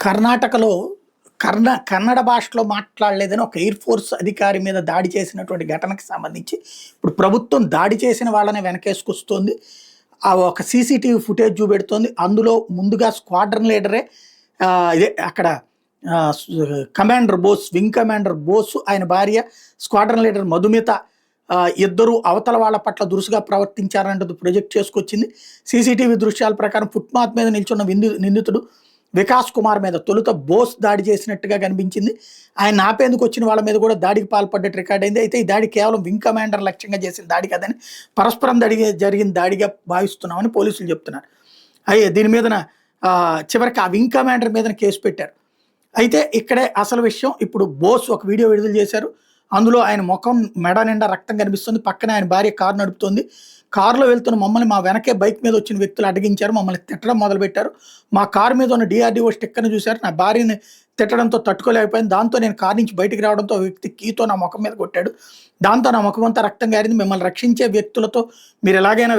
కర్ణాటకలో కన్నడ భాషలో మాట్లాడలేదని ఒక ఎయిర్ ఫోర్స్ అధికారి మీద దాడి చేసినటువంటి ఘటనకి సంబంధించి ఇప్పుడు ప్రభుత్వం దాడి చేసిన వాళ్ళని వెనకేసుకొస్తోంది. ఆ ఒక సీసీటీవీ ఫుటేజ్ చూపెడుతోంది. అందులో ముందుగా స్క్వాడ్రన్ లీడరే ఇదే అక్కడ కమాండర్ బోస్, వింగ్ కమాండర్ బోసు, ఆయన భార్య స్క్వాడ్రన్ లీడర్ మధుమిత ఇద్దరు అవతల వాళ్ళ పట్ల దురుసుగా ప్రవర్తించారన్నది ప్రొజెక్ట్ చేసుకొచ్చింది. సీసీటీవీ దృశ్యాల ప్రకారం ఫుట్‌పాత్ మీద నిల్చున్న నిందితుడు వికాస్ కుమార్ మీద తొలుత బోస్ దాడి చేసినట్టుగా కనిపించింది. ఆయన ఆపేందుకు వచ్చిన వాళ్ళ మీద కూడా దాడికి పాల్పడ్డట్టు రికార్డ్ అయింది. అయితే ఈ దాడి కేవలం వింగ్ కమాండర్ లక్ష్యంగా చేసిన దాడి కాదని పరస్పరం జరిగిన దాడిగా భావిస్తున్నామని పోలీసులు చెప్తున్నారు. దీని మీదన చివరికి ఆ వింగ్ కమాండర్ మీద కేసు పెట్టారు. అయితే ఇక్కడే అసలు విషయం. ఇప్పుడు బోస్ ఒక వీడియో విడుదల చేశారు. అందులో ఆయన ముఖం మెడ నిండా రక్తం కనిపిస్తుంది. పక్కనే ఆయన భార్య కారు నడుపుతోంది. కారులో వెళ్తున్న మమ్మల్ని మా వెనకే బైక్ మీద వచ్చిన వ్యక్తులు అడ్డగించారు. మమ్మల్ని తిట్టడం మొదలుపెట్టారు. మా కారు మీద ఉన్న DRDO స్టిక్కర్ని చూశారు. నా భార్యని తిట్టడంతో తట్టుకోలేకపోయింది. దాంతో నేను కారు నుంచి బయటికి రావడంతో వ్యక్తి కీతో నా ముఖం మీద కొట్టాడు. దాంతో నా ముఖం అంతా రక్తం గారింది. మిమ్మల్ని రక్షించే వ్యక్తులతో మీరు ఎలాగైనా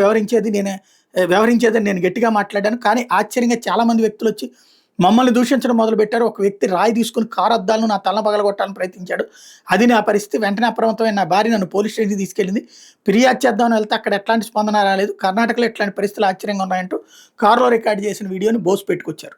వ్యవహరించేదని నేను గట్టిగా మాట్లాడాను. కానీ ఆశ్చర్యంగా చాలామంది వ్యక్తులు వచ్చి మమ్మల్ని దూషించడం మొదలుపెట్టారు. ఒక వ్యక్తి రాయి తీసుకుని కారు అద్దాలను నా తల పగలగొట్టాలని ప్రయత్నించాడు. అది నా పరిస్థితి. వెంటనే అప్రమత్తమైన నా భార్య నన్ను పోలీస్ స్టేషన్కి తీసుకెళ్ళింది. ఫిర్యాదు చేద్దామని వెళ్తే అక్కడ ఎట్లాంటి స్పందన రాలేదు. కర్ణాటకలో ఇట్లాంటి పరిస్థితులు ఆశ్చర్యంగా ఉన్నాయంటూ కారులో రికార్డు చేసిన వీడియోని బోస్ పెట్టుకొచ్చారు.